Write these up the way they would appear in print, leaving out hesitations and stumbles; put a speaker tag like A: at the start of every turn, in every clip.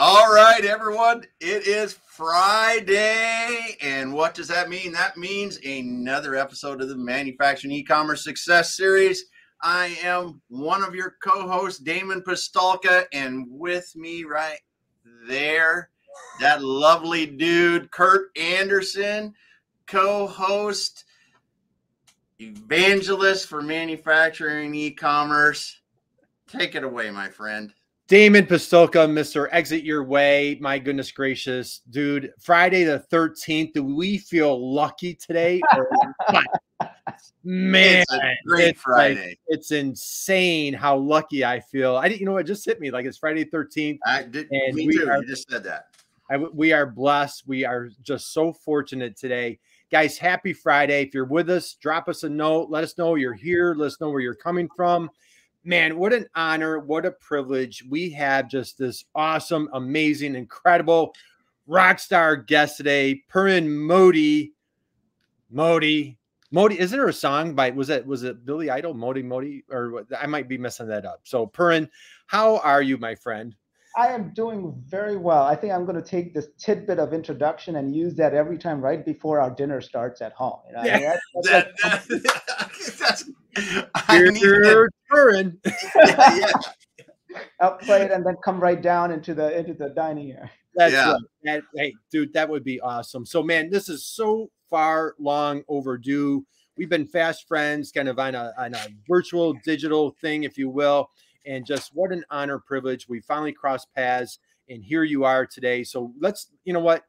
A: All right, everyone. It is Friday. And what does that mean? That means another episode of the Manufacturing Ecommerce Success Series. I am one of your co-hosts, Damon Pistolka, and with me right there, that lovely dude, Kurt Anderson, co-host, evangelist for manufacturing e-commerce. Take it away, my friend.
B: Damon Pistolka, Mr. Exit Your Way. My goodness gracious, dude. Friday the 13th. Do we feel lucky today? Man,
A: it's a great Friday.
B: Like, it's insane how lucky I feel. I didn't, it just hit me like it's Friday 13th.
A: And me too. You just said that.
B: We are blessed. We are just so fortunate today. Guys, happy Friday. If you're with us, drop us a note. Let us know you're here. Let us know where you're coming from. Man, what an honor. What a privilege. We have just this awesome, amazing, incredible rock star guest today, Parin Mody. Mody. Isn't there a song by, was it Billy Idol? Mody, or I might be messing that up. So Parin, how are you, my friend?
C: I am doing very well. I think I'm going to take this tidbit of introduction and use that every time right before our dinner starts at home. You know?
B: Yeah.
A: That's
B: Parin.
A: Yeah.
C: I'll play it and then come right down into the dining area.
B: That's right. Hey, dude, that would be awesome. So, man, this is so far long overdue. We've been fast friends, kind of on a virtual digital thing, if you will. And just what an honor, privilege. We finally crossed paths, and here you are today. So let's, you know what,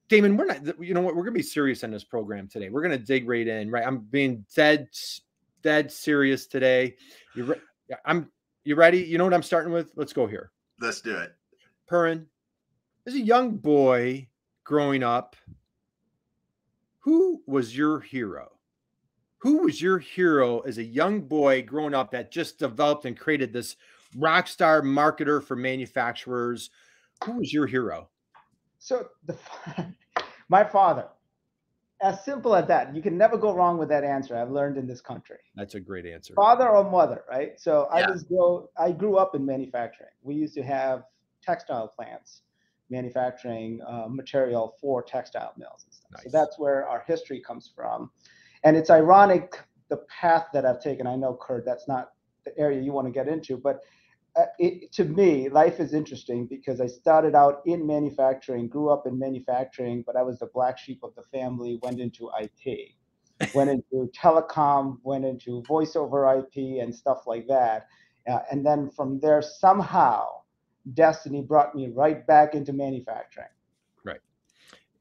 B: Damon, we're going to be serious on this program today. We're going to dig right in, right? I'm being dead serious today. You ready? You know what I'm starting with? Let's go here.
A: Let's do it.
B: Parin, as a young boy growing up, who was your hero? Who was your hero as a young boy growing up that just developed and created this rock star marketer for manufacturers? Who was your hero?
C: So my father, as simple as that. You can never go wrong with that answer. I've learned in this country.
B: That's a great answer.
C: Father or mother, right? So I grew up in manufacturing. We used to have textile plants manufacturing material for textile mills and stuff. Nice. So that's where our history comes from. And it's ironic, the path that I've taken. I know, Kurt, that's not the area you want to get into, but to me, life is interesting because I started out in manufacturing, grew up in manufacturing, but I was the black sheep of the family, went into IT, went into telecom, went into voice over IP and stuff like that. And then from there, somehow, destiny brought me right back into manufacturing.
B: Right.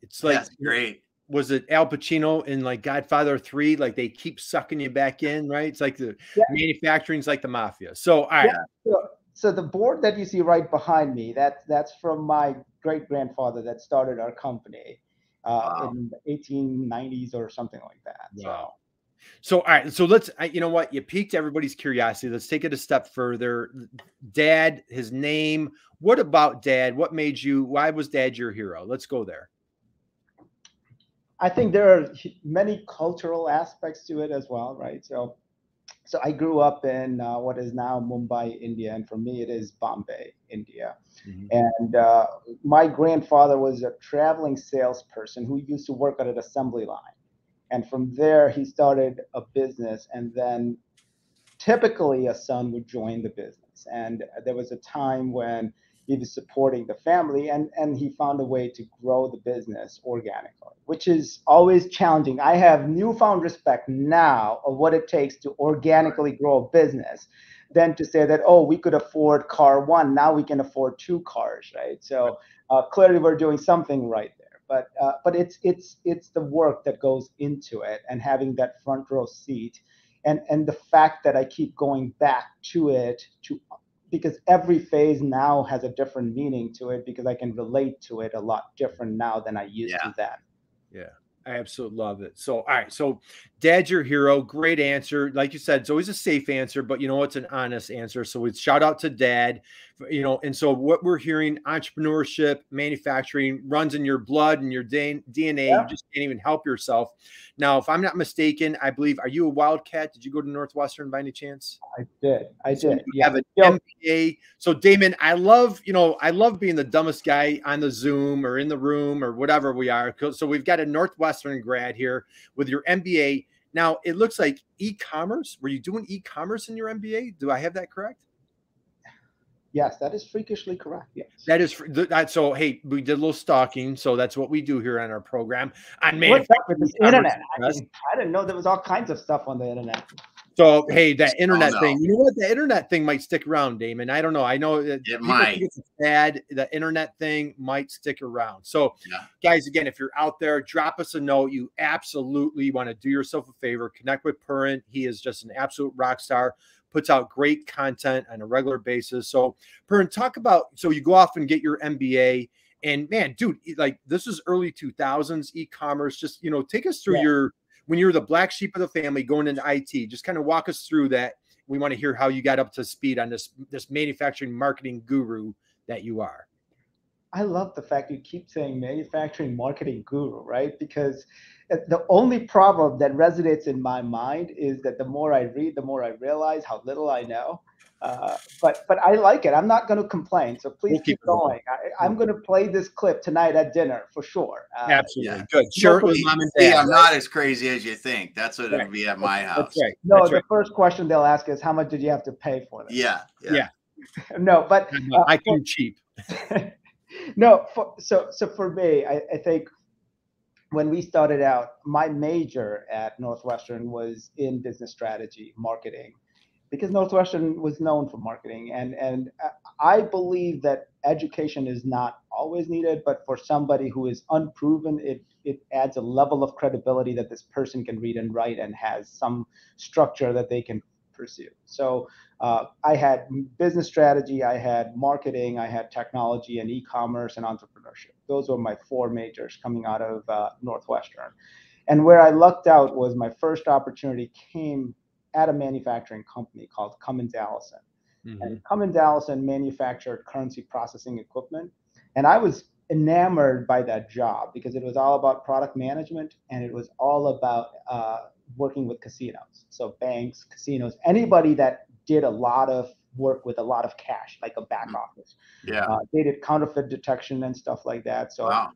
B: It's like,
A: that's great.
B: Was it Al Pacino in like Godfather 3? Like they keep sucking you back in, right? It's like the manufacturing's like the mafia. So, all right.
C: Yeah. So the board that you see right behind me, that's from my great-grandfather that started our company in the 1890s or something like that.
B: Wow. So, all right. So let's, you know what? You piqued everybody's curiosity. Let's take it a step further. Dad, his name. What about Dad? Why was Dad your hero? Let's go there.
C: I think there are many cultural aspects to it as well, right? So I grew up in what is now Mumbai, India, and for me it is Bombay, India. Mm-hmm. And my grandfather was a traveling salesperson who used to work at an assembly line. And from there, he started a business, and then typically a son would join the business. And there was a time when he was supporting the family, and he found a way to grow the business organically, which is always challenging. I have newfound respect now of what it takes to organically grow a business than to say that, oh, we could afford car one, now we can afford 2 cars, right? So clearly we're doing something right there. But it's the work that goes into it and having that front row seat and the fact that I keep going back to it because every phase now has a different meaning to it because I can relate to it a lot different now than I used to then.
B: Yeah. I absolutely love it. So, all right. So, Dad's your hero. Great answer. Like you said, it's always a safe answer, but it's an honest answer. So, it's shout out to Dad. And so what we're hearing, entrepreneurship, manufacturing runs in your blood and your DNA.
C: Yeah.
B: You just can't even help yourself. Now, if I'm not mistaken, I believe, are you a Wildcat? Did you go to Northwestern by any chance?
C: I did.
B: So
C: did.
B: you have an MBA. So Damon, I love being the dumbest guy on the Zoom or in the room or whatever we are. So we've got a Northwestern grad here with your MBA. Now it looks like e-commerce. Were you doing e-commerce in your MBA? Do I have that correct?
C: Yes, that is freakishly correct. Yes.
B: That is so. Hey, we did a little stalking, so that's what we do here on our program on
C: What's up with this internet?
B: I
C: didn't know there was all kinds of stuff on the internet.
B: So hey, that internet thing. You know what? The internet thing might stick around, Damon. I don't know. I know that
A: it might.
B: Think it's bad. The internet thing might stick around. So, guys, again, if you're out there, drop us a note. You absolutely want to do yourself a favor. Connect with Parin. He is just an absolute rock star. Puts out great content on a regular basis. So, Parin, talk about. So you go off and get your MBA. And man, dude, like this is early 2000s e-commerce. Just take us through when you're the black sheep of the family going into IT. Just kind of walk us through that. We want to hear how you got up to speed on this manufacturing marketing guru that you are.
C: I love the fact you keep saying manufacturing marketing guru, right? Because the only problem that resonates in my mind is that the more I read, the more I realize how little I know. But I like it. I'm not going to complain. So please keep going. I'm going to play this clip tonight at dinner for sure.
B: Absolutely. Good. Share it with mom and dad.
A: I'm not as crazy as you think. That's what it'll be at my house.
B: That's right.
C: No, the first question they'll ask is, how much did you have to pay for this?
A: Yeah.
C: No, but
B: I come cheap.
C: No, so for me, I think when we started out, my major at Northwestern was in business strategy, marketing, because Northwestern was known for marketing. And I believe that education is not always needed, but for somebody who is unproven, it adds a level of credibility that this person can read and write and has some structure that they can pursue. So I had business strategy, I had marketing, I had technology and e-commerce and entrepreneurship. Those were my four majors coming out of Northwestern. And where I lucked out was my first opportunity came at a manufacturing company called Cummins Allison. Mm-hmm. And Cummins Allison manufactured currency processing equipment. And I was enamored by that job because it was all about product management and it was all about working with casinos. So banks, casinos, anybody that did a lot of work with a lot of cash, like a back office.
A: Yeah.
C: They did counterfeit detection and stuff like that. So,
A: wow.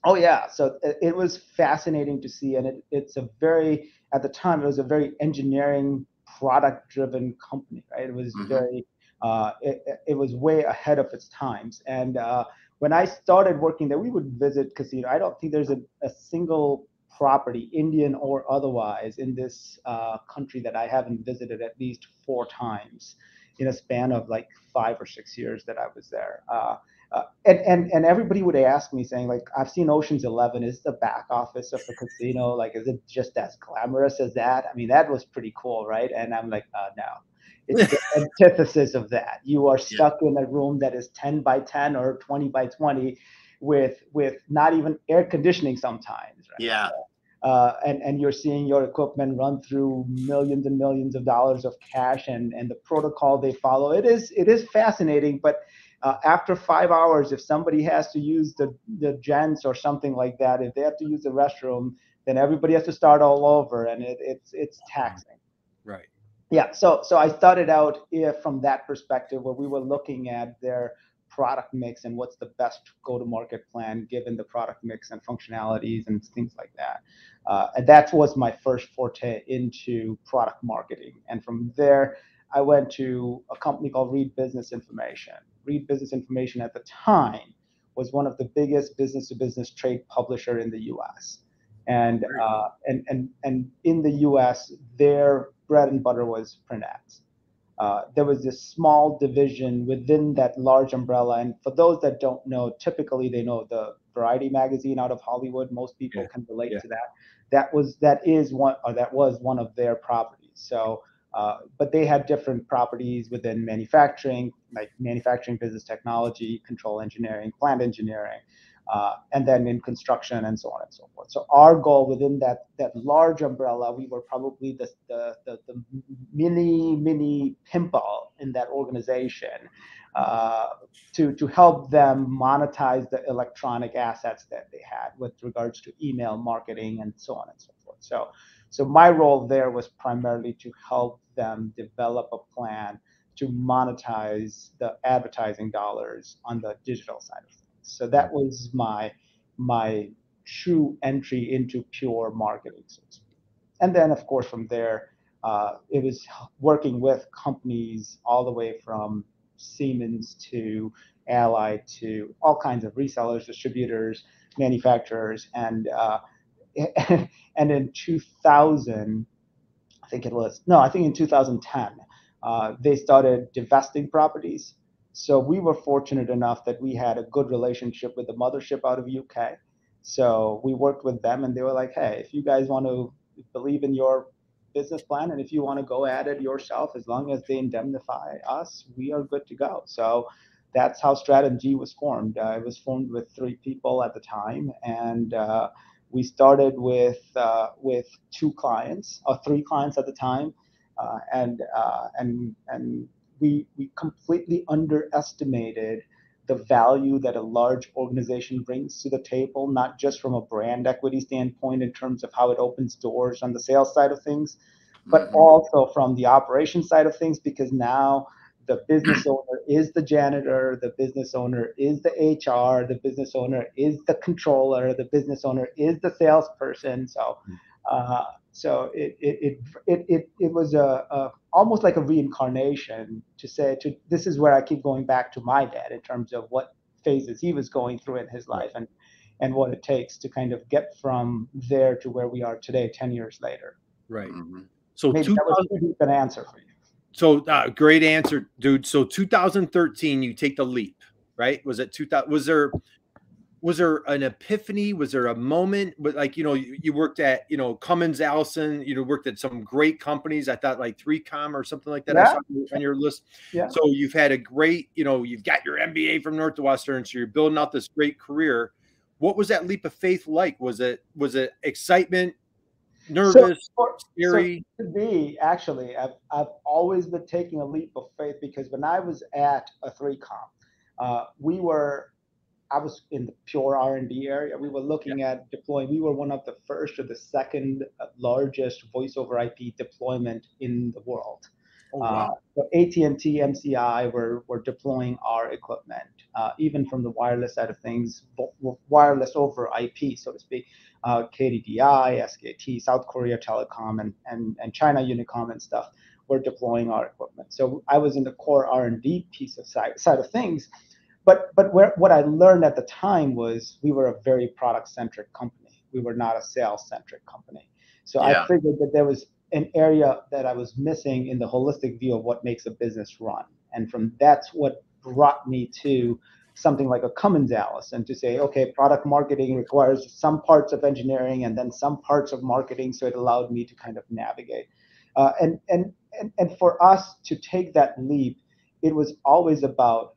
C: Oh yeah. So it was fascinating to see. And it's a very, at the time, it was a very engineering product driven company, right? It was very, it was way ahead of its times. And when I started working there, we would visit casino. I don't think there's a single property, Indian or otherwise, in this country that I haven't visited at least 4 times in a span of like 5 or 6 years that I was there. And everybody would ask me saying, like, I've seen Ocean's 11. Is the back office of the casino, like, is it just as glamorous as that? I mean, that was pretty cool, right? And I'm like, no. It's the antithesis of that. You are stuck in a room that is 10 by 10 or 20 by 20 with not even air conditioning sometimes, right?
A: Yeah.
C: And you're seeing your equipment run through millions and millions of dollars of cash and the protocol they follow. It is fascinating, but after 5 hours, if somebody has to use the gents or something like that, if they have to use the restroom, then everybody has to start all over, and it's taxing.
B: Right.
C: Yeah. So I started out from that perspective where we were looking at their product mix and what's the best go-to-market plan given the product mix and functionalities and things like that. And that was my first forte into product marketing. And from there, I went to a company called Reed Business Information. Reed Business Information at the time was one of the biggest business-to-business trade publisher in the U.S. And in the U.S., their bread and butter was print ads. There was this small division within that large umbrella. And for those that don't know, typically they know the Variety magazine out of Hollywood. Most people can relate to that. That was one of their properties. So But they had different properties within manufacturing, like manufacturing, business technology, control engineering, plant engineering, and then in construction and so on and so forth. So our goal within that large umbrella, we were probably the mini pimple in that organization, to help them monetize the electronic assets that they had with regards to email marketing and so on and so forth. So my role there was primarily to help them develop a plan to monetize the advertising dollars on the digital side of things. So that was my true entry into pure marketing. And then, of course, from there, it was working with companies all the way from Siemens to Allied to all kinds of resellers, distributors, manufacturers, and and in 2000, I think in 2010, they started divesting properties. So we were fortunate enough that we had a good relationship with the mothership out of UK. So we worked with them, and they were like, "Hey, if you guys want to believe in your business plan, and if you want to go at it yourself, as long as they indemnify us, we are good to go." So that's how StratMg was formed. It was formed with 3 people at the time, and we started with 2 clients or 3 clients at the time, and we completely underestimated the value that a large organization brings to the table, not just from a brand equity standpoint in terms of how it opens doors on the sales side of things, but also from the operation side of things, because now the business owner is the janitor, the business owner is the HR, the business owner is the controller, the business owner is the salesperson. So it was almost like a reincarnation this is where I keep going back to my dad in terms of what phases he was going through in his life, and what it takes to kind of get from there to where we are today, 10 years later.
B: Right. So
C: maybe that was too deep an answer for you.
B: So great answer, dude. So 2013, you take the leap, right? Was it 2000? Was there an epiphany? Was there a moment? But like, you worked at, Cummins Allison, worked at some great companies. I thought like 3Com or something like that. I saw on your list.
C: Yeah.
B: So you've had a great, you've got your MBA from Northwestern. So you're building out this great career. What was that leap of faith like? Was it excitement, nervous, scary?
C: So to me, actually, I've always been taking a leap of faith, because when I was at a 3Com, I was in the pure R&D area. We were looking at deploying. We were one of the first or the second largest voice over IP deployment in the world.
B: Oh, wow.
C: So AT&T, MCI were deploying our equipment, even from the wireless side of things, wireless over IP, so to speak. KDDI, SKT, South Korea Telecom, and China Unicom and stuff were deploying our equipment. So I was in the core R&D piece of side of things. But what I learned at the time was we were a very product-centric company. We were not a sales-centric company. So I figured that there was an area that I was missing in the holistic view of what makes a business run. And that's what brought me to something like a Cummins Allison, to say, okay, product marketing requires some parts of engineering and then some parts of marketing. So it allowed me to kind of navigate. And for us to take that leap, it was always about,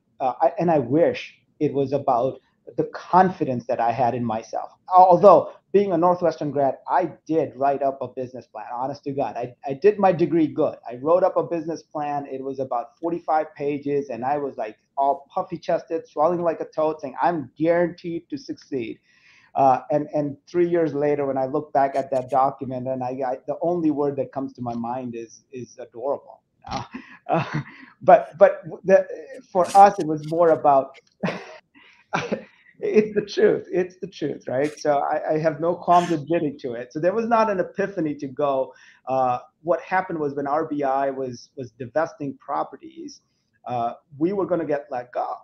C: and I wish it was about the confidence that I had in myself. Although being a Northwestern grad, I did write up a business plan, honest to God. I did my degree good. I wrote up a business plan. It was about 45 pages, and I was like all puffy chested, swelling like a toad, saying, I'm guaranteed to succeed. And 3 years later, when I look back at that document, and the only word that comes to my mind is adorable. But for us, it was more about it's the truth, right? So I have no qualms admitting to it. So there was not an epiphany to go. What happened was, when RBI was divesting properties, we were going to get let go.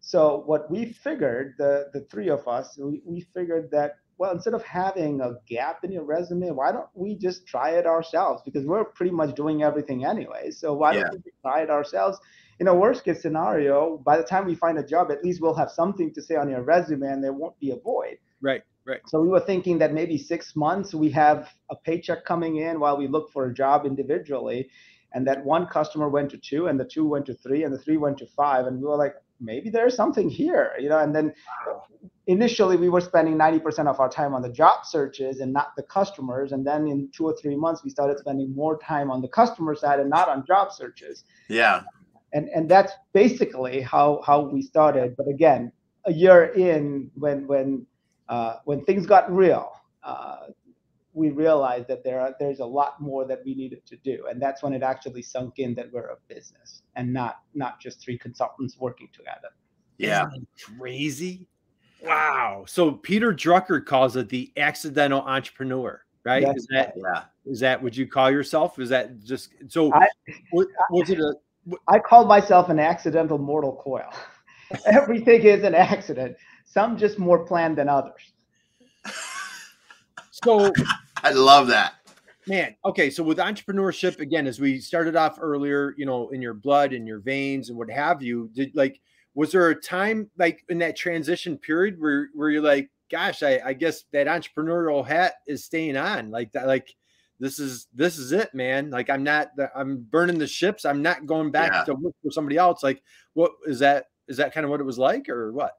C: So what we figured, the 3 of us, we figured that, well, instead of having a gap in your resume, why don't we just try it ourselves? Because we're pretty much doing everything anyway. So why don't we try it ourselves? In a worst case scenario, by the time we find a job, at least we'll have something to say on your resume, and there won't be a void.
B: Right.
C: So we were thinking that maybe 6 months we have a paycheck coming in while we look for a job individually. And that one customer went to 2, and the 2 went to 3, and the 3 went to 5. And we were like, maybe there's something here, and then initially we were spending 90% of our time on the job searches and not the customers. And then in 2 or 3 months, we started spending more time on the customer side and not on job searches.
A: Yeah.
C: And that's basically how we started. But again, a year in, when things got real, we realized that there's a lot more that we needed to do. And that's when it actually sunk in that we're a business and not just 3 consultants working together.
A: Yeah.
B: Isn't that crazy? Wow. So Peter Drucker calls it the accidental entrepreneur, right? Is that would you call yourself? Is that just so? Was it a?
C: I call myself an accidental mortal coil. Everything is an accident. Some just more planned than others.
B: So
A: I love that.
B: Man, okay. So with entrepreneurship, again, as we started off earlier, in your blood, in your veins, and what have you, was there a time like in that transition period where you're like, gosh, I guess that entrepreneurial hat is staying on, like that, like this is it, man. Like I'm burning the ships. I'm not going back to work for somebody else. Like, what is that? Is that kind of what it was like, or what?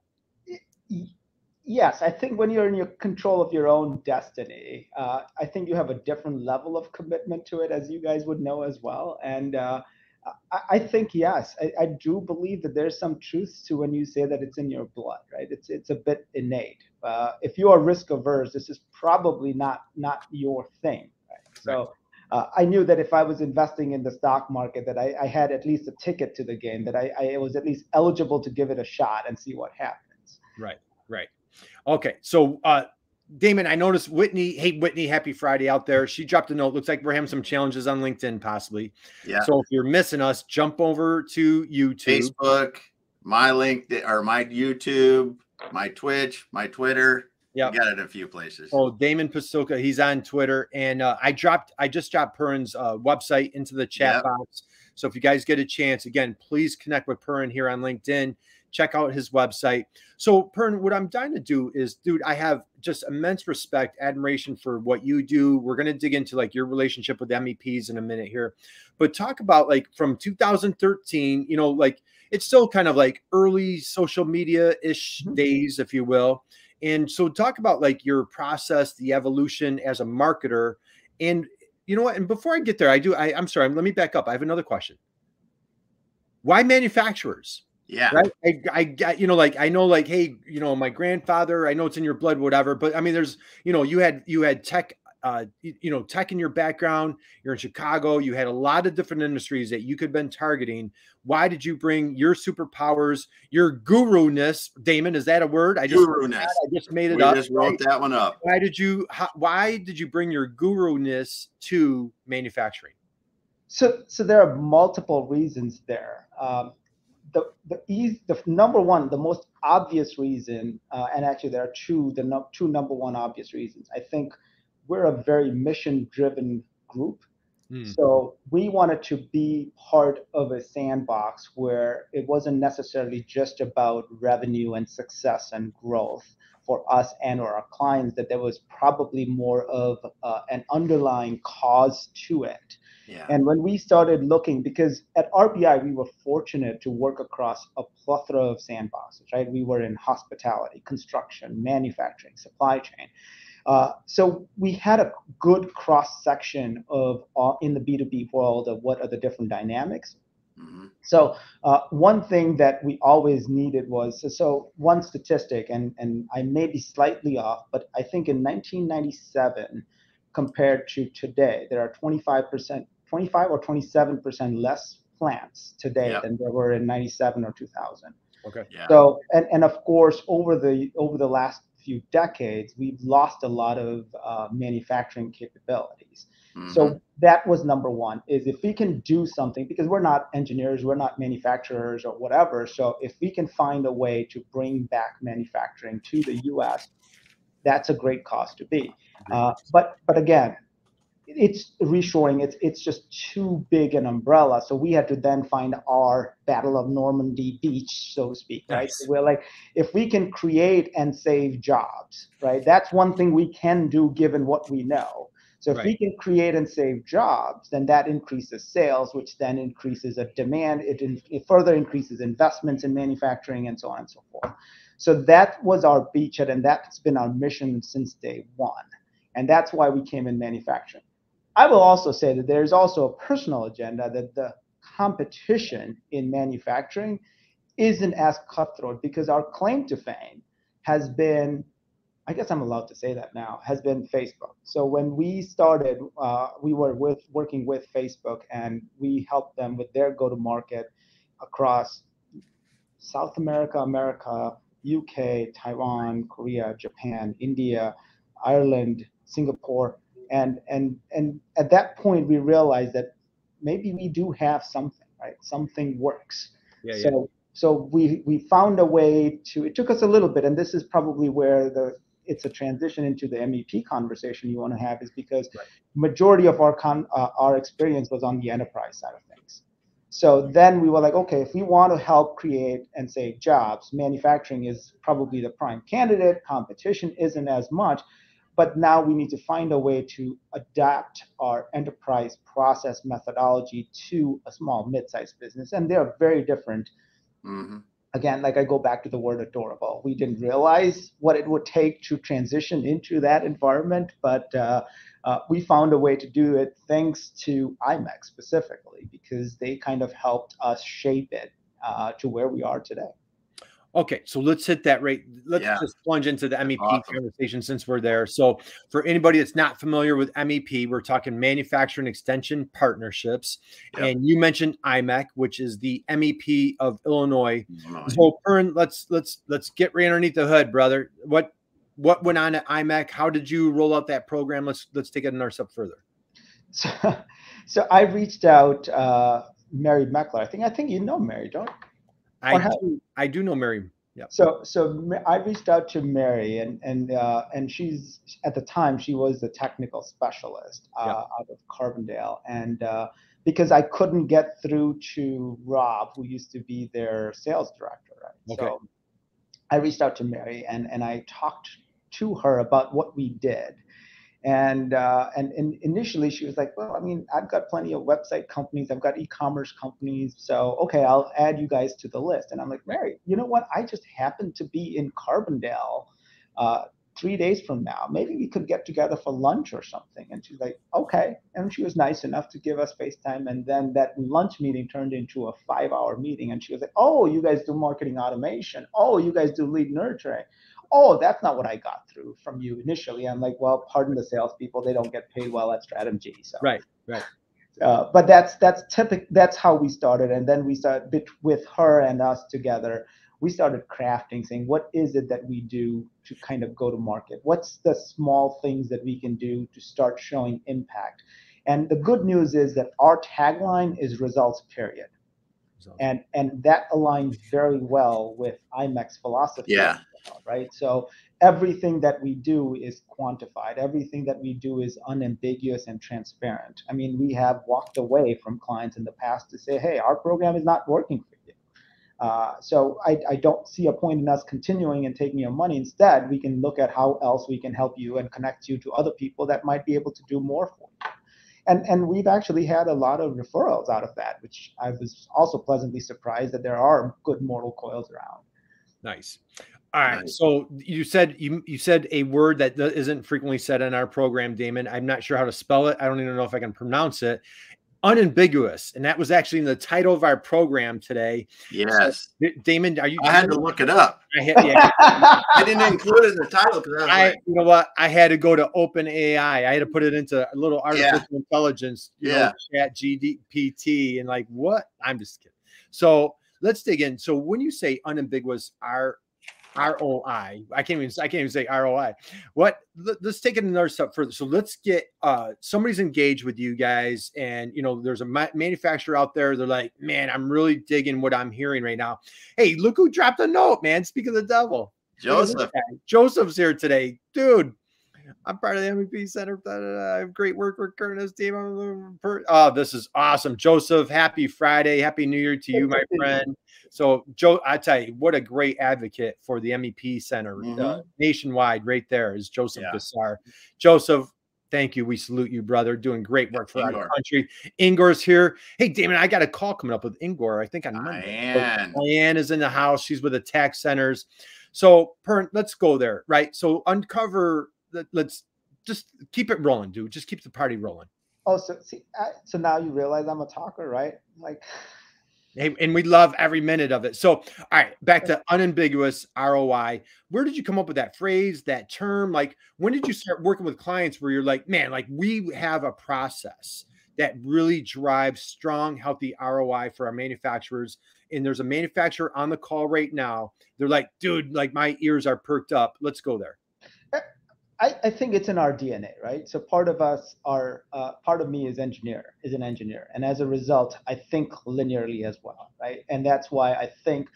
C: Yes, I think when you're in your control of your own destiny, I think you have a different level of commitment to it, as you guys would know as well. And I think, yes, I do believe that there's some truth to when you say that it's in your blood, right? It's a bit innate. If you are risk averse, this is probably not your thing, right? So I knew that if I was investing in the stock market, that I had at least a ticket to the game, that I was at least eligible to give it a shot and see what happens.
B: Right. Okay. So, Damon, I noticed Whitney. Hey, Whitney, happy Friday out there. She dropped a note. Looks like we're having some challenges on LinkedIn, possibly.
A: Yeah.
B: So if you're missing us, jump over to YouTube,
A: Facebook, my LinkedIn, or my YouTube, my Twitch, my Twitter. Yeah, got it in a few places.
B: Oh, Damon Pastuka, he's on Twitter, and I just dropped Parin's website into the chat box. So if you guys get a chance, again, please connect with Parin here on LinkedIn. Check out his website. So, Parin, what I'm dying to do is, dude, I have just immense respect, admiration for what you do. We're going to dig into like your relationship with MEPs in a minute here, but talk about like from 2013, like it's still kind of like early social media-ish days, if you will. And so talk about like your process, the evolution as a marketer. And you know what? And before I get there, I'm sorry, let me back up. I have another question. Why manufacturers?
A: Yeah.
B: Right. I I know, like, hey, my grandfather, I know it's in your blood, whatever. But I mean, there's, you had tech, tech in your background. You're in Chicago. You had a lot of different industries that you could have been targeting. Why did you bring your superpowers, your guru-ness? Damon, is that a word? I just made it up.
A: We just wrote that one up.
B: Why did you bring your guru-ness to manufacturing?
C: So there are multiple reasons there. The number one, the most obvious reason, and actually there are two number one obvious reasons. I think we're a very mission-driven group. So we wanted to be part of a sandbox where it wasn't necessarily just about revenue and success and growth for us and or our clients, that there was probably more of an underlying cause to it. Yeah. And when we started looking, because at RBI, we were fortunate to work across a plethora of sandboxes, right? We were in hospitality, construction, manufacturing, supply chain. So we had a good cross section of in the B2B world of what are the different dynamics. So one thing that we always needed was, so one statistic, and I may be slightly off, but I think in 1997 compared to today, there are 25 or 27% less plants today than there were in 97 or 2000.
B: Okay.
C: Yeah. So and of course over the last few decades, we've lost a lot of manufacturing capabilities. So that was number one, is if we can do something, because we're not engineers, we're not manufacturers or whatever. So if we can find a way to bring back manufacturing to the US, that's a great cause to be. But again, it's reshoring. It's just too big an umbrella. So we had to then find our Battle of Normandy beach, so to speak, right? Nice. So we're like, if we can create and save jobs, right? That's one thing we can do given what we know. So if we can create and save jobs, then that increases sales, which then increases a demand. It further increases investments in manufacturing and so on and so forth. So that was our beachhead, and that's been our mission since day one. And that's why we came in manufacturing. I will also say that there's also a personal agenda that the competition in manufacturing isn't as cutthroat, because our claim to fame has been, I guess I'm allowed to say that now, has been Facebook. So when we started, we were working with Facebook, and we helped them with their go-to-market across South America, UK, Taiwan, Korea, Japan, India, Ireland, Singapore. And at that point, we realized that maybe we do have something, right? Something works. So we found a way to, it took us a little bit, and this is probably where it's a transition into the MEP conversation you want to have, is because majority of our experience was on the enterprise side of things. So then we were like, okay, if we want to help create and save jobs, manufacturing is probably the prime candidate. Competition isn't as much, but now we need to find a way to adapt our enterprise process methodology to a small mid-sized business, and they're very different. Again, like I go back to the word adorable. We didn't realize what it would take to transition into that environment, but we found a way to do it thanks to IMEX specifically, because they kind of helped us shape it to where we are today.
B: Okay, so let's hit that right. Let's just plunge into the MEP conversation since we're there. So for anybody that's not familiar with MEP, we're talking manufacturing extension partnerships. And you mentioned IMEC, which is the MEP of Illinois. So Parin, let's get right underneath the hood, brother. What went on at IMEC? How did you roll out that program? Let's take it another step further.
C: So I reached out, Mary Meckler. I think you know Mary, don't you?
B: I do know Mary. Yeah.
C: So I reached out to Mary, and she's, at the time, she was the technical specialist out of Carbondale, and because I couldn't get through to Rob, who used to be their sales director, right? So I reached out to Mary, and I talked to her about what we did. And initially she was like, well, I mean, I've got plenty of website companies. I've got e-commerce companies. So, okay, I'll add you guys to the list. And I'm like, Mary, you know what? I just happened to be in Carbondale 3 days from now. Maybe we could get together for lunch or something. And she's like, okay. And she was nice enough to give us FaceTime. And then that lunch meeting turned into a 5-hour meeting. And she was like, oh, you guys do marketing automation. Oh, you guys do lead nurturing. Oh, that's not what I got through from you initially. I'm like, well, pardon the salespeople, they don't get paid well at StratMg. So
B: right.
C: But that's typical. That's how we started, and then we started with her and us together. We started crafting, saying, what is it that we do to kind of go to market? What's the small things that we can do to start showing impact? And the good news is that our tagline is results, period. And that aligns very well with IMEC's philosophy. Right. So everything that we do is quantified. Everything that we do is unambiguous and transparent. I mean, we have walked away from clients in the past to say, hey, our program is not working for you. So I don't see a point in us continuing and taking your money. Instead, we can look at how else we can help you and connect you to other people that might be able to do more for you. And we've actually had a lot of referrals out of that, which I was also pleasantly surprised that there are good mortal coils around.
B: Nice. All right. So you said a word that isn't frequently said in our program, Damon. I'm not sure how to spell it. I don't even know if I can pronounce it. Unambiguous. And that was actually in the title of our program today.
A: Yes.
B: So, Damon, are you?
A: I had to look it up. I didn't include it in the title because
B: you know what? I had to go to OpenAI. I had to put it into a little artificial intelligence, you know, chat GPT, and like, what? I'm just kidding. So let's dig in. So when you say unambiguous, ROI. I can't even say ROI. Let's take it another step further. So let's get somebody's engaged with you guys, and you know, there's a manufacturer out there. They're like, man, I'm really digging what I'm hearing right now. Hey, look who dropped a note, man. Speak of the devil. Joseph's here today, dude. I'm part of the MVP Center. I have great work with Kurt and his team. Oh, this is awesome. Joseph, happy Friday. Happy New Year to you, my friend. So, Joe, I tell you, what a great advocate for the MEP Center nationwide right there is Joseph Gassar. Joseph, Thank you. We salute you, brother. Doing great work for
A: Ingor.
B: our country. Ingor's here. Hey, Damon, I got a call coming up with Ingor, I think on Monday. Diane is in the house. She's with the tax centers. So, Parin, let's go there, right? So uncover, let's just keep it rolling, dude. Just keep the party rolling.
C: Oh, so see, so now you realize I'm a talker, right? Like,
B: hey, and we love every minute of it. So, all right, back to unambiguous ROI. Where did you come up with that phrase, that term? Like, when did you start working with clients where you're like, man, like we have a process that really drives strong, healthy ROI for our manufacturers? And there's a manufacturer on the call right now. They're like, dude, like my ears are perked up. Let's go there.
C: I think it's in our DNA, right? So part of us are, part of me is an engineer. And as a result, I think linearly as well, right? And that's why I think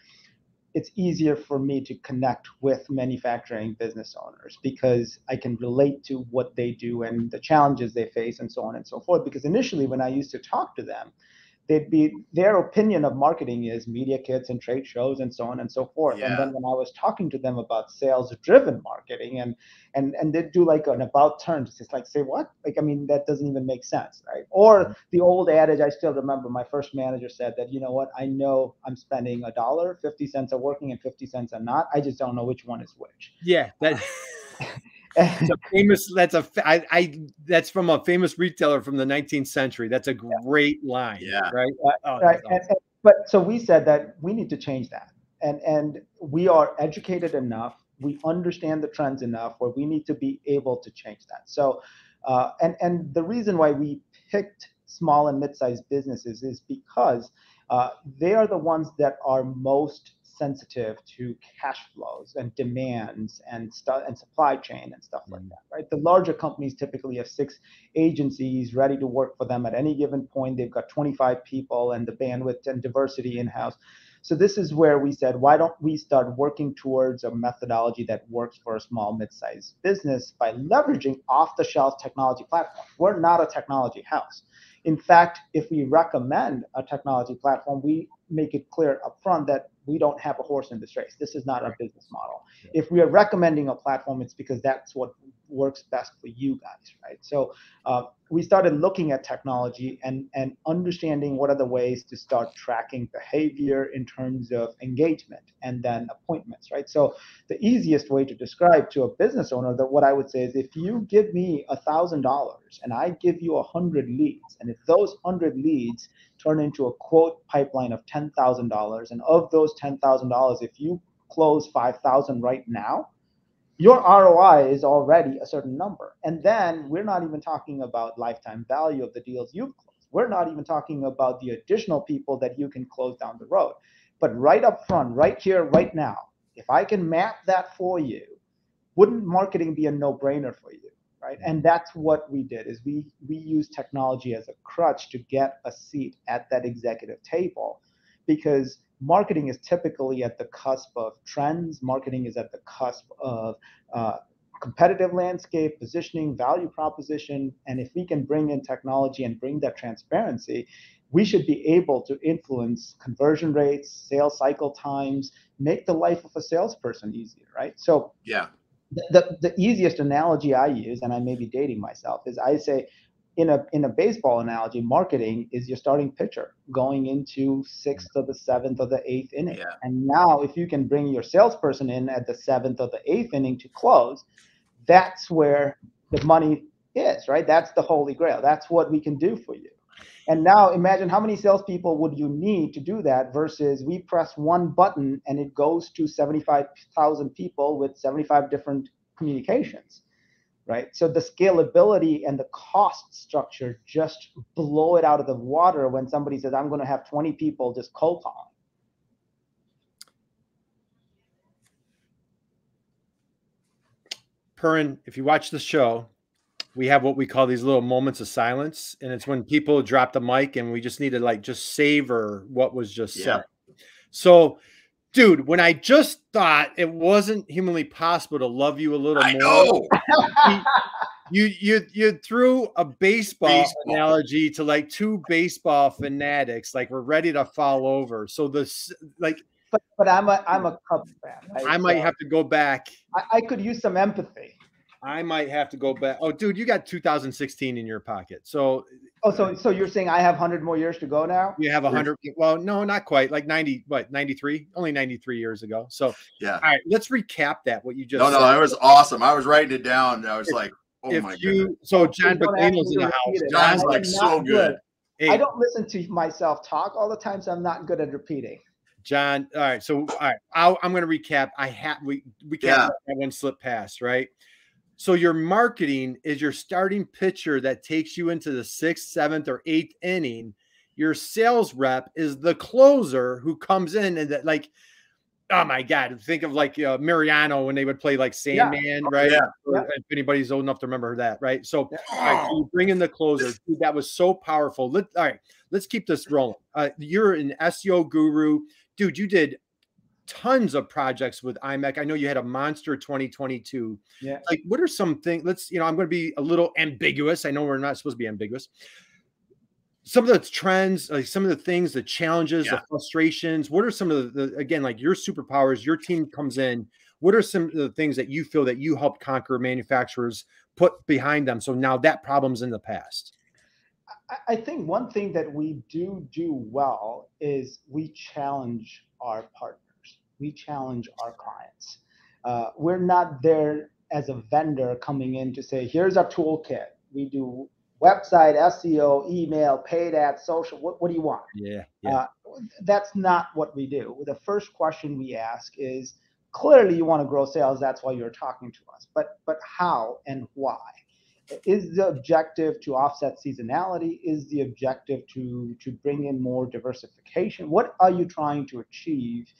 C: it's easier for me to connect with manufacturing business owners, because I can relate to what they do and the challenges they face and so on and so forth. Because initially when I used to talk to them, their opinion of marketing is media kits and trade shows and so on and so forth.
A: Yeah.
C: And then when I was talking to them about sales-driven marketing and they do like an about terms, it's like, say what? Like, I mean, that doesn't even make sense, right? Or the old adage, I still remember my first manager said that, you know what, I know I'm spending $1, 50 cents on working and 50 cents on not. I just don't know which one is which.
B: Yeah, that it's a famous, that's from a famous retailer from the 19th century. That's a great line.
A: Yeah.
B: Right.
C: Right. But so we said that we need to change that. And we are educated enough, we understand the trends enough where we need to be able to change that. So, and the reason why we picked small and mid-sized businesses is because they are the ones that are most sensitive to cash flows and demands and stuff and supply chain and stuff like that, right? The larger companies typically have 6 agencies ready to work for them at any given point. They've got 25 people and the bandwidth and diversity in-house. So this is where we said, why don't we start working towards a methodology that works for a small, mid-sized business by leveraging off-the-shelf technology platform. We're not a technology house. In fact, if we recommend a technology platform, we make it clear upfront that we don't have a horse in this race. This is not our business model. If we are recommending a platform, it's because that's what works best for you guys, right? So we started looking at technology and understanding what are the ways to start tracking behavior in terms of engagement and then appointments, right? So the easiest way to describe to a business owner that what I would say is, if you give me $1,000 and I give you 100 leads, and if those 100 leads turn into a quote pipeline of $10,000, and of those $10,000, if you close 5,000 right now, your ROI is already a certain number. And then we're not even talking about lifetime value of the deals you've closed. We're not even talking about the additional people that you can close down the road. But right up front, right here, right now, if I can map that for you, wouldn't marketing be a no-brainer for you, right? And that's what we did, is we use technology as a crutch to get a seat at that executive table, because marketing is typically at the cusp of trends. Marketing is at the cusp of competitive landscape, positioning, value proposition. And if we can bring in technology and bring that transparency, we should be able to influence conversion rates, sales cycle times, make the life of a salesperson easier, right? So
A: yeah,
C: the easiest analogy I use, and I may be dating myself, is I say, in a baseball analogy, marketing is your starting pitcher going into 6th or the 7th or the 8th inning.
A: Yeah.
C: And now if you can bring your salesperson in at the 7th or the 8th inning to close, that's where the money is, right? That's the holy grail. That's what we can do for you. And now imagine how many salespeople would you need to do that versus we press one button and it goes to 75,000 people with 75 different communications. Right. So the scalability and the cost structure just blow it out of the water when somebody says, I'm going to have 20 people just cold calling.
B: Parin, if you watch the show, we have what we call these little moments of silence. And it's when people drop the mic and we just need to like just savor what was just said. So, dude, when I just thought it wasn't humanly possible to love you a little more. You threw a baseball analogy to like 2 baseball fanatics, like we're ready to fall over. So this, like,
C: but I'm a Cubs fan. Right?
B: I might have to go back.
C: I could use some empathy.
B: I might have to go back. Oh, dude, you got 2016 in your pocket. So,
C: so you're saying I have 100 more years to go now?
B: you have 100. Well, no, not quite. Like 90, what, 93? Only 93 years ago. So,
A: yeah.
B: All right, let's recap that. What you just said.
A: No, it was awesome. I was writing it down. I was like, oh my goodness.
B: So John Baclino's in the house.
A: John's like so good.
C: Hey, I don't listen to myself talk all the time, so I'm not good at repeating.
B: John, all right. So, all right, I'm going to recap. We can't let that one slip past, right? So your marketing is your starting pitcher that takes you into the 6th, 7th, or 8th inning. Your sales rep is the closer who comes in and that, like, oh my God, think of like Mariano when they would play like Sandman, right?
A: Yeah.
B: If anybody's old enough to remember that, right? So, all right, so you bring in the closer. Dude, that was so powerful. All right, let's keep this rolling. You're an SEO guru. Dude, you did tons of projects with IMEC. I know you had a monster 2022.
C: Yeah.
B: Like, what are some things? I'm going to be a little ambiguous. I know we're not supposed to be ambiguous. Some of the trends, like some of the things, the challenges, the frustrations. What are some of the again, like your superpowers? Your team comes in. What are some of the things that you feel that you helped conquer manufacturers put behind them? So now that problem's in the past.
C: I think one thing that we do well is we challenge our partners. We challenge our clients. We're not there as a vendor coming in to say, here's our toolkit. We do website, SEO, email, paid ads, social. What do you want?
B: Yeah.
C: That's not what we do. The first question we ask is, clearly you want to grow sales. That's why you're talking to us. But how and why? Is the objective to offset seasonality? Is the objective to bring in more diversification? What are you trying to achieve,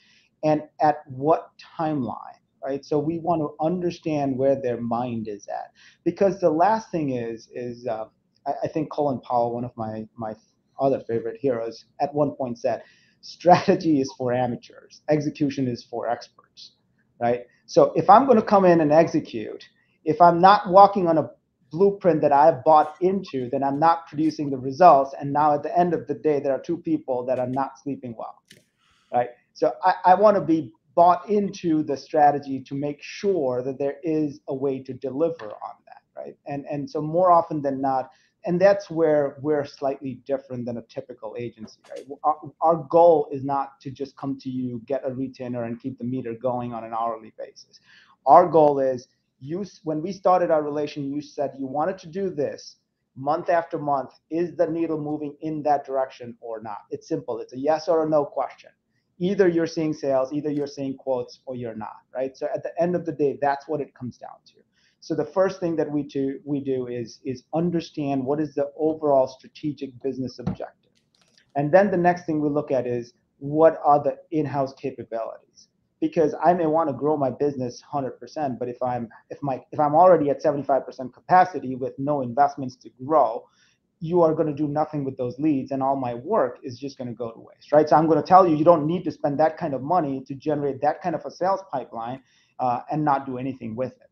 C: and at what timeline? Right. So we want to understand where their mind is at, because the last thing is I think Colin Powell, one of my other favorite heroes, at one point said, strategy is for amateurs, execution is for experts. Right. So if I'm going to come in and execute, if I'm not walking on a blueprint that I've bought into, then I'm not producing the results. And now at the end of the day, there are two people that are not sleeping well. Right. So I want to be bought into the strategy to make sure that there is a way to deliver on that. Right. And so more often than not, and that's where we're slightly different than a typical agency. Right. Our goal is not to just come to you, get a retainer, and keep the meter going on an hourly basis. Our goal is, when we started our relation, you said you wanted to do this month after month. Is the needle moving in that direction or not? It's simple. It's a yes or a no question. Either you're seeing sales, either you're seeing quotes, or you're not, right? So at the end of the day, that's what it comes down to. So the first thing that we do is understand what is the overall strategic business objective. And then the next thing we look at is, what are the in-house capabilities? Because I may want to grow my business 100%, but if I'm already at 75% capacity with no investments to grow, you are going to do nothing with those leads, and all my work is just going to go to waste, right? So I'm going to tell you, you don't need to spend that kind of money to generate that kind of a sales pipeline and not do anything with it.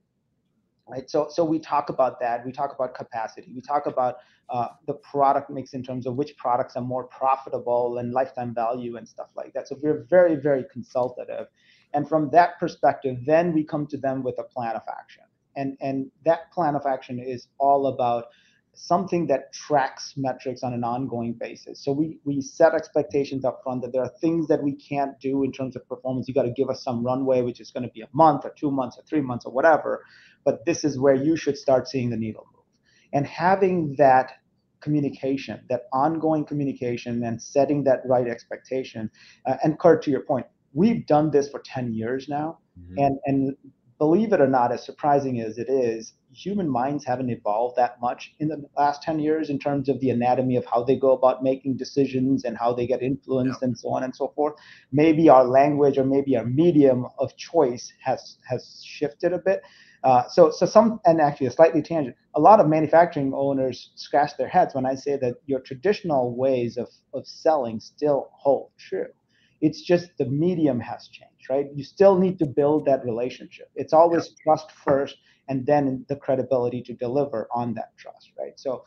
C: Right. So we talk about that. We talk about capacity. We talk about the product mix in terms of which products are more profitable and lifetime value and stuff like that. So we're very, very consultative. And from that perspective, then we come to them with a plan of action. And that plan of action is all about something that tracks metrics on an ongoing basis. So we set expectations up front that there are things that we can't do in terms of performance. You got to give us some runway, which is going to be a month or 2 months or 3 months or whatever. But this is where you should start seeing the needle move. And having that communication, that ongoing communication, and setting that right expectation. And Kurt, to your point, we've done this for 10 years now. Mm-hmm. And believe it or not, as surprising as it is, human minds haven't evolved that much in the last 10 years in terms of the anatomy of how they go about making decisions and how they get influenced and so on and so forth. Maybe our language or maybe our medium of choice has shifted a bit. So some, and actually a slightly tangent, a lot of manufacturing owners scratch their heads when I say that your traditional ways of selling still hold true. It's just the medium has changed, right? You still need to build that relationship. It's always trust first, and then the credibility to deliver on that trust, right? So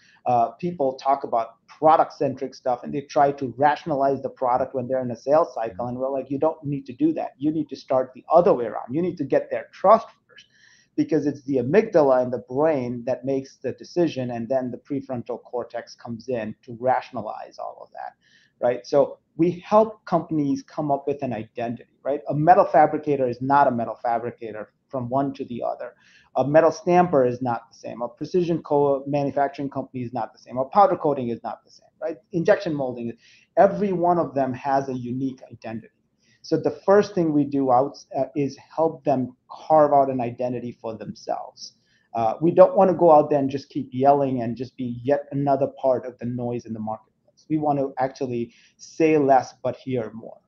C: people talk about product-centric stuff, and they try to rationalize the product when they're in a sales cycle, and we're like, you don't need to do that. You need to start the other way around. You need to get their trust first. because it's the amygdala in the brain that makes the decision, and then the prefrontal cortex comes in to rationalize all of that, right? So we help companies come up with an identity, right? A metal fabricator is not a metal fabricator from one to the other. A metal stamper is not the same. A precision manufacturing company is not the same. A powder coating is not the same, right? Injection molding, every one of them has a unique identity. So the first thing we do is help them carve out an identity for themselves. We don't want to go out there and just keep yelling and just be yet another part of the noise in the marketplace. We want to actually say less but hear more,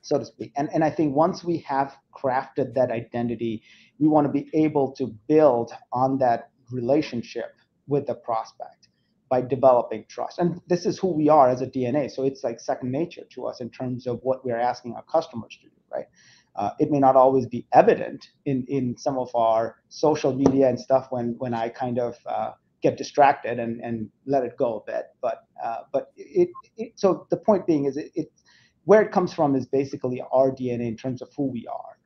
C: so to speak. And I think once we have crafted that identity, we want to be able to build on that relationship with the prospect by developing trust. And this is who we are as a DNA. So it's like second nature to us in terms of what we're asking our customers to do, right? It may not always be evident in some of our social media and stuff when I kind of get distracted and let it go a bit. But so the point being is where it comes from is basically our DNA in terms of who we are.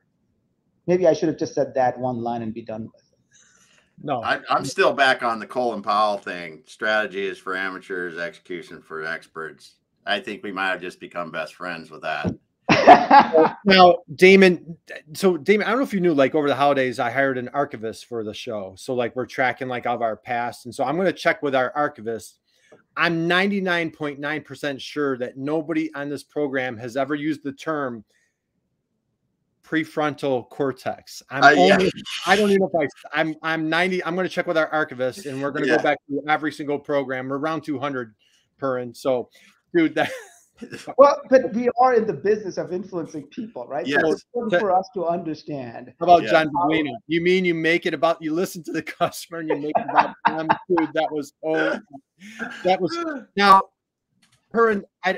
C: Maybe I should have just said that one line and be done with it.
B: No,
A: I'm still back on the Colin Powell thing. Strategy is for amateurs, execution for experts. I think we might have just become best friends with that.
B: Now, Damon, so Damon, I don't know if you knew, like over the holidays, I hired an archivist for the show. So like we're tracking like all of our past. And so I'm going to check with our archivist. I'm 99.9% sure that nobody on this program has ever used the term prefrontal cortex. I don't even know if I'm 90. I'm going to check with our archivist, and we're going to go back to every single program. We're around 200 Parin. So, dude, that.
C: Well, but we are in the business of influencing people, right?
A: Yes.
C: So it's important for us to understand.
B: How about John Bellino? You mean you make it about, you listen to the customer and you make it about them? Dude, that was now, Parin, I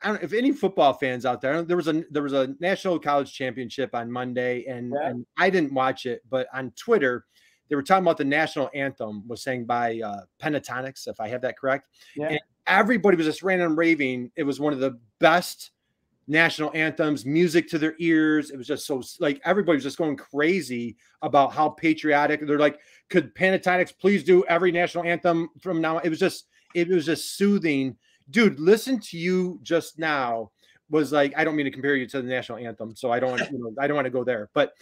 B: don't know if any football fans out there. There was a national college championship on Monday, and I didn't watch it, but on Twitter they were talking about the national anthem was sang by Pentatonics, if I have that correct.
C: Yeah.
B: And everybody was just ranting and raving. It was one of the best national anthems, music to their ears. It was just so like everybody was just going crazy about how patriotic. They're like, could Pentatonics please do every national anthem from now on? It was just soothing. Dude, listen to you just now was like, I don't mean to compare you to the national anthem, so I don't want to go there. But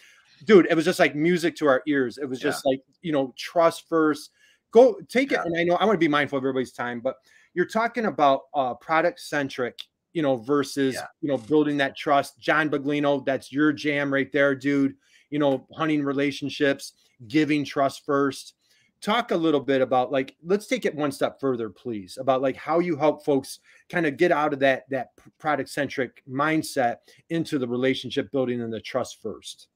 B: dude, it was just like music to our ears. It was just like, trust first. Go take it. And I know I want to be mindful of everybody's time, but you're talking about product centric, versus building that trust. John Baglino, that's your jam right there, dude. Hunting relationships, giving trust first. Talk a little bit about, like, let's take it one step further, please, about like how you help folks kind of get out of that product centric mindset into the relationship building and the trust first.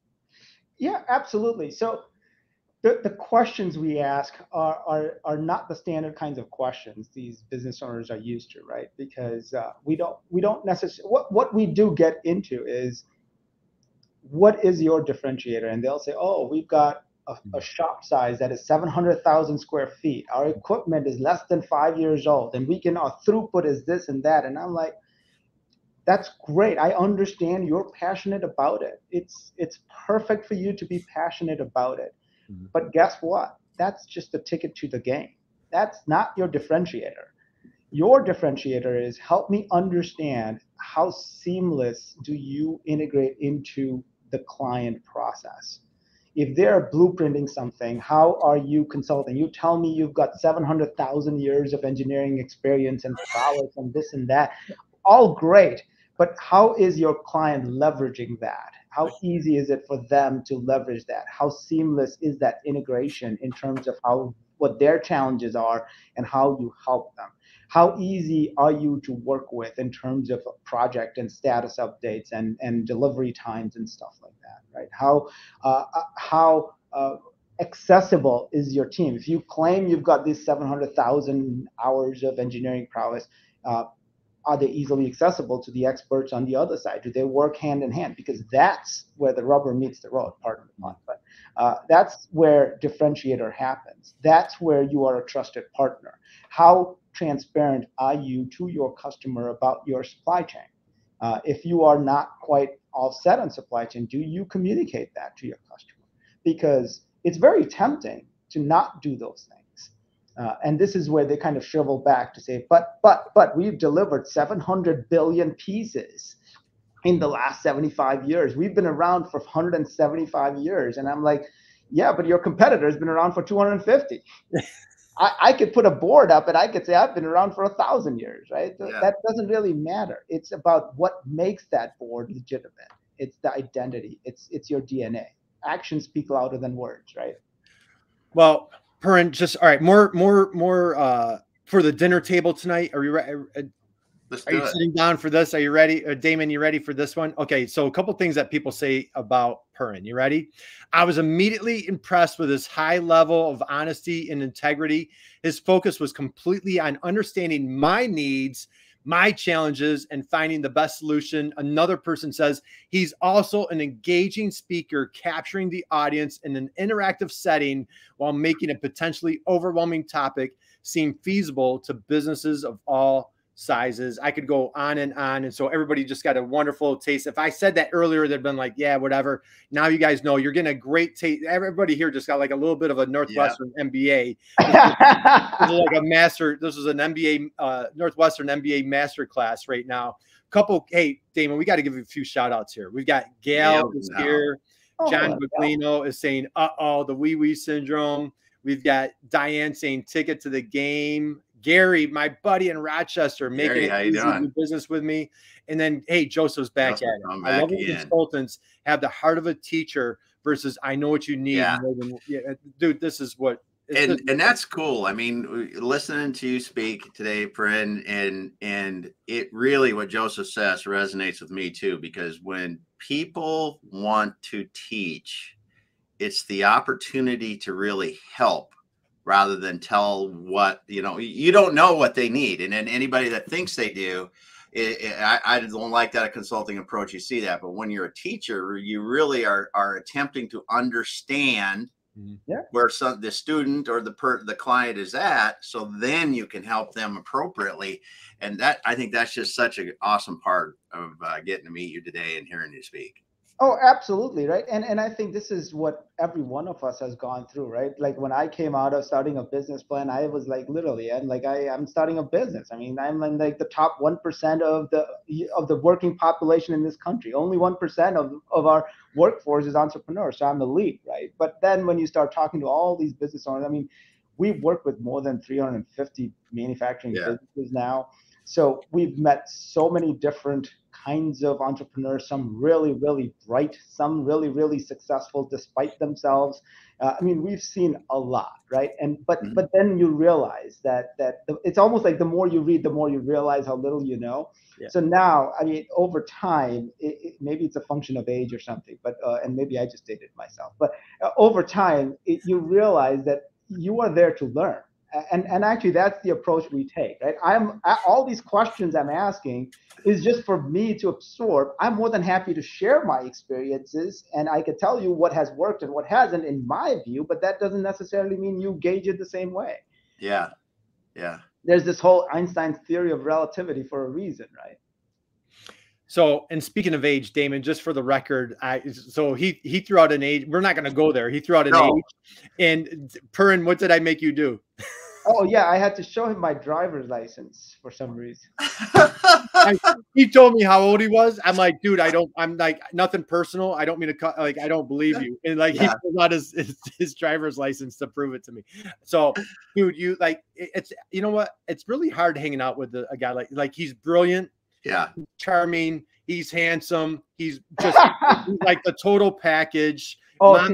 C: Yeah, absolutely. So the questions we ask are not the standard kinds of questions these business owners are used to, right? Because we don't necessarily, what we do get into is, what is your differentiator? And they'll say, oh, we've got a shop size that is 700,000 square feet. Our equipment is less than 5 years old, and our throughput is this and that. And I'm like, that's great. I understand you're passionate about it. It's perfect for you to be passionate about it. Mm-hmm. But guess what? That's just a ticket to the game. That's not your differentiator. Your differentiator is, help me understand how seamless do you integrate into the client process. If they're blueprinting something, how are you consulting? You tell me you've got 700,000 years of engineering experience and prowess and this and that. All great. But how is your client leveraging that? How easy is it for them to leverage that? How seamless is that integration in terms of what their challenges are and how you help them? How easy are you to work with in terms of project and status updates and delivery times and stuff like that, right? How accessible is your team? If you claim you've got these 700,000 hours of engineering prowess, are they easily accessible to the experts on the other side? Do they work hand in hand? Because that's where the rubber meets the road, pardon the pun. But that's where differentiator happens. That's where you are a trusted partner. How transparent are you to your customer about your supply chain? If you are not quite all set on supply chain, do you communicate that to your customer? Because it's very tempting to not do those things. And this is where they kind of shrivel back to say, but we've delivered 700 billion pieces in the last 75 years. We've been around for 175 years. And I'm like, yeah, but your competitor has been around for 250. I could put a board up and I could say I've been around for 1,000 years, right? Yeah. That doesn't really matter. It's about what makes that board legitimate. It's the identity. It's your DNA. Actions speak louder than words, right?
B: Well, Parin, just all right. More for the dinner table tonight. Are you ready? Are you sitting down for this? Are you ready? Damon, you ready for this one? Okay, so a couple things that people say about Parin. You ready? I was immediately impressed with his high level of honesty and integrity. His focus was completely on understanding my needs, my challenges, and finding the best solution. Another person says he's also an engaging speaker, capturing the audience in an interactive setting while making a potentially overwhelming topic seem feasible to businesses of all sizes. I could go on. And so everybody just got a wonderful taste. If I said that earlier, they'd been like, yeah, whatever. Now you guys know you're getting a great taste. Everybody here just got like a little bit of a Northwestern MBA. This is like a master. This is an MBA, Northwestern MBA master class right now. Hey, Damon, we got to give you a few shout outs here. We've got Gail is here. John Buclino is saying, the wee syndrome. We've got Diane saying ticket to the game. Gary, my buddy in Rochester, making it easy to do business with me. And then, hey, Joseph's back at it. I love when consultants have the heart of a teacher versus I know what you need.
A: Yeah.
B: More than, dude, this is what.
A: And that's cool. I mean, listening to you speak today, Parin, and it really, what Joseph says resonates with me too, because when people want to teach, it's the opportunity to really help, rather than tell what, you don't know what they need. And then anybody that thinks they do, I don't like that consulting approach. You see that, but when you're a teacher, you really are attempting to understand where the student or the client is at. So then you can help them appropriately. And I think that's just such an awesome part of getting to meet you today and hearing you speak.
C: Oh, absolutely. Right. And I think this is what every one of us has gone through, right? Like when I came out of starting a business plan, I was like, literally, and like, I'm starting a business. I mean, I'm in like the top 1% of the working population in this country. Only 1% of our workforce is entrepreneurs. So I'm elite, right? But then when you start talking to all these business owners, I mean, we've worked with more than 350 manufacturing businesses now. So we've met so many different kinds of entrepreneurs, some really, really bright, some really, really successful despite themselves. I mean, we've seen a lot, right? But then you realize that it's almost like the more you read, the more you realize how little you know. Yeah. So now, I mean, over time, maybe it's a function of age or something, but and maybe I just dated myself. But over time, you realize that you are there to learn. And actually, that's the approach we take, right? All these questions I'm asking is just for me to absorb. I'm more than happy to share my experiences, and I can tell you what has worked and what hasn't in my view, but that doesn't necessarily mean you gauge it the same way.
A: Yeah. Yeah.
C: There's this whole Einstein's theory of relativity for a reason, right?
B: So, and speaking of age, Damon, just for the record, so he threw out an age. We're not going to go there. He threw out an age. And Parin, what did I make you do?
C: Oh yeah, I had to show him my driver's license for some reason.
B: He told me how old he was. I'm like, dude, I'm like, nothing personal. I don't mean to cut, like, I don't believe you. And like, he pulled out his driver's license to prove it to me. So, dude, you like, it's, you know what? It's really hard hanging out with a guy like he's brilliant.
A: Yeah.
B: Charming. He's handsome. He's just he's like the total package.
C: Oh,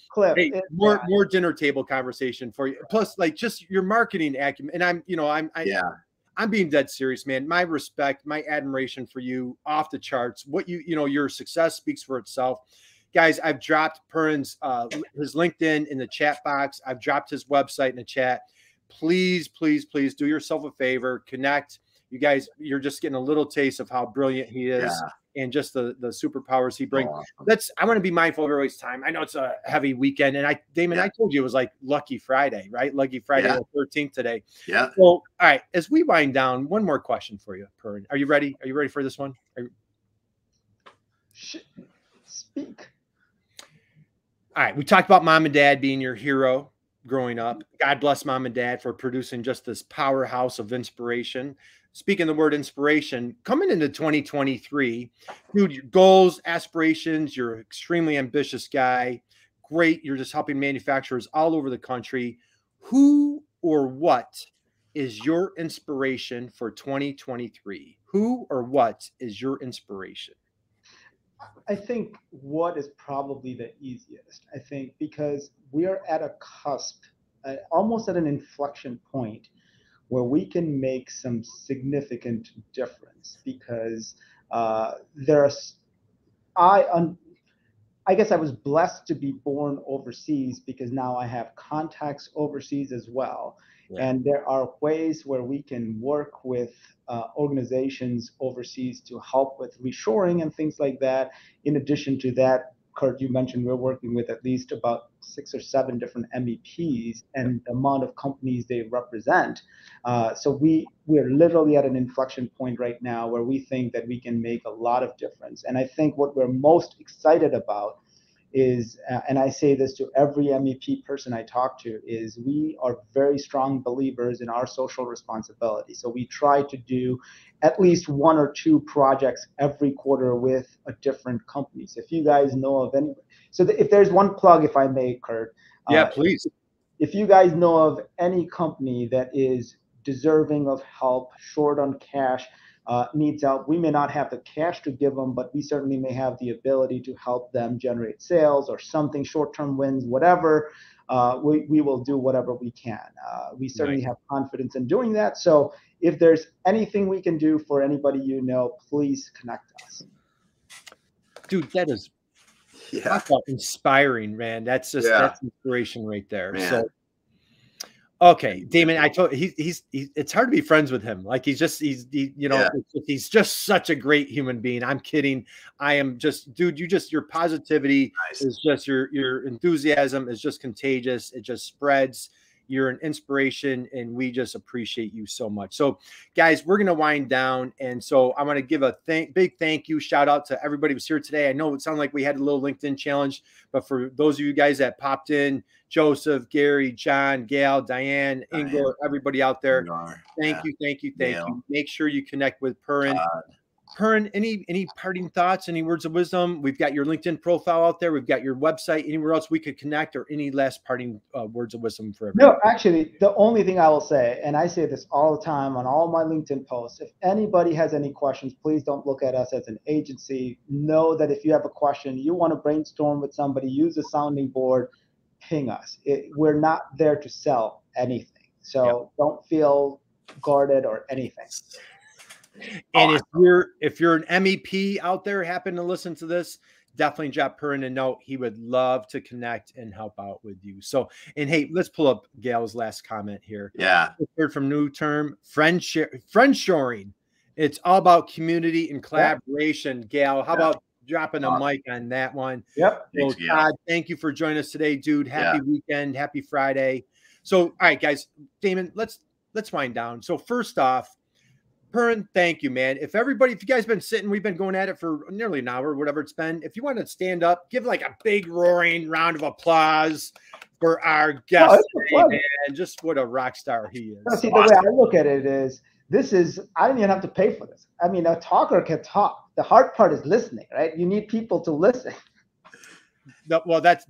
B: Cliff, hey, more dinner table conversation for you. Plus, like, just your marketing acumen. And I'm being dead serious, man. My respect, my admiration for you, off the charts. What your success speaks for itself. Guys, I've dropped Parin's his LinkedIn in the chat box. I've dropped his website in the chat. Please, please, please do yourself a favor. Connect. You guys, you're just getting a little taste of how brilliant he is. Yeah. And just the superpowers he brings. I want to be mindful of everybody's time. I know it's a heavy weekend, and Damon, I told you it was like Lucky Friday, right? Lucky Friday, the 13th today.
A: Yeah.
B: So, all right, as we wind down, one more question for you, Parin. Are you ready? Are you ready for this one?
C: Speak.
B: All right. We talked about mom and dad being your hero growing up. God bless mom and dad for producing just this powerhouse of inspiration. Speaking the word inspiration, coming into 2023, dude, your goals, aspirations, you're an extremely ambitious guy. Great. You're just helping manufacturers all over the country. Who or what is your inspiration for 2023? Who or what is your inspiration?
C: I think what is probably the easiest, I think, because we are at a cusp, almost at an inflection point where we can make some significant difference because there's, I guess I was blessed to be born overseas because now I have contacts overseas as well. Yeah. And there are ways where we can work with organizations overseas to help with reshoring and things like that. In addition to that, Kurt, you mentioned we're working with at least about 6 or 7 different MEPs and the amount of companies they represent. So we're literally at an inflection point right now where we think that we can make a lot of difference. And I think what we're most excited about is, and I say this to every MEP person I talk to, is we are very strong believers in our social responsibility. So we try to do at least 1 or 2 projects every quarter with a different company. So if you guys know of any, so if there's one plug, if I may, Kurt.
B: Yeah, please.
C: If you guys know of any company that is deserving of help, short on cash, needs help, we may not have the cash to give them, but we certainly may have the ability to help them generate sales or something, short-term wins, whatever. We will do whatever we can. We certainly have confidence in doing that. So if there's anything we can do for anybody you know, please connect us.
B: Dude, that is inspiring, man. That's just that's inspiration right there. Man. So okay, Damon, I told he's it's hard to be friends with him. Like he's just he's such a great human being. I'm kidding. I am just, dude, your positivity is just your enthusiasm is just contagious. It just spreads. You're an inspiration, and we just appreciate you so much. So, guys, we're going to wind down. And so I'm going to give a big thank you, shout out to everybody who's here today. I know it sounded like we had a little LinkedIn challenge, but for those of you guys that popped in, Joseph, Gary, John, Gail, Diane, Ingo, everybody out there, thank you. Make sure you connect with Parin. Parin, any parting thoughts, any words of wisdom? We've got your LinkedIn profile out there. We've got your website. Anywhere else we could connect, or any last parting words of wisdom for everyone?
C: No, actually, the only thing I will say, and I say this all the time on all my LinkedIn posts, if anybody has any questions, please don't look at us as an agency. Know that if you have a question, you want to brainstorm with somebody, use a sounding board, ping us. We're not there to sell anything. So don't feel guarded or anything.
B: And if you're an MEP out there, happen to listen to this, definitely drop Parin a note. He would love to connect and help out with you. So, and hey, let's pull up Gail's last comment here.
A: Yeah.
B: Heard from new term, friend shoring. It's all about community and collaboration. Gail, how about dropping a mic on that one?
C: Yep.
B: So, Todd, thank you for joining us today, dude. Happy weekend. Happy Friday. So, all right, guys, Damon, let's wind down. So first off, Parin, thank you, man. If you guys been sitting, we've been going at it for nearly an hour, whatever it's been. If you want to stand up, give like a big roaring round of applause for our guest today, man. Just what a rock star he is.
C: No, see, the way I look at it is, I don't even have to pay for this. I mean, a talker can talk. The hard part is listening, right? You need people to listen.
B: No, well, that's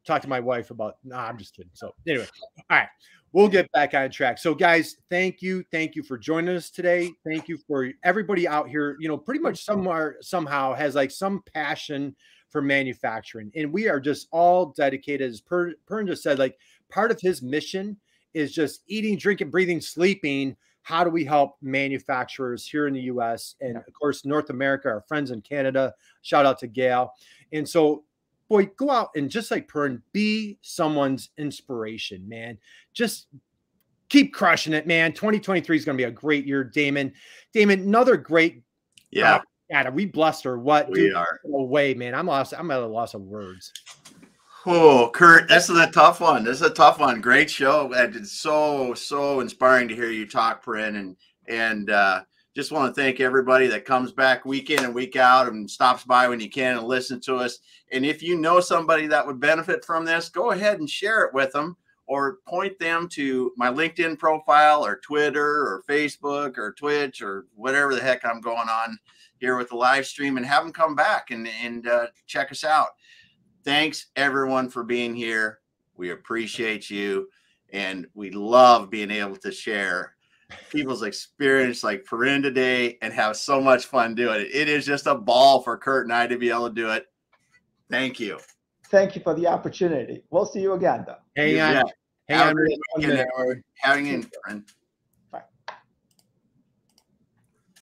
B: talk to my wife about. Nah, I'm just kidding. So anyway, all right. We'll get back on track. So, guys, thank you. Thank you for joining us today. Thank you for everybody out here, pretty much somehow has like some passion for manufacturing. And we are just all dedicated. As Parin just said, like part of his mission is just eating, drinking, breathing, sleeping. How do we help manufacturers here in the U.S. and, of course, North America, our friends in Canada? Shout out to Gail. And so, boy, go out and just like Parin, be someone's inspiration, man. Just keep crushing it, man. 2023 is going to be a great year, Damon. Another great.
A: Yeah.
B: God, are we blessed or what?
A: We are.
B: No way, man. I'm at a loss of words.
A: Oh, Kurt, this is a tough one. Great show. It's so inspiring to hear you talk, Parin, and just want to thank everybody that comes back week in and week out and stops by when you can and listen to us. And if you know somebody that would benefit from this, go ahead and share it with them, or point them to my LinkedIn profile or Twitter or Facebook or Twitch or whatever the heck I'm going on here with the live stream, and have them come back and check us out. Thanks everyone for being here. We appreciate you, and we love being able to share people's experience like Parin today and have so much fun doing it. It is just a ball for Kurt and I to be able to do it. Thank you.
C: Thank you for the opportunity. We'll see you again, though.
B: Hang on.
A: Hang on. Hang in, Parin.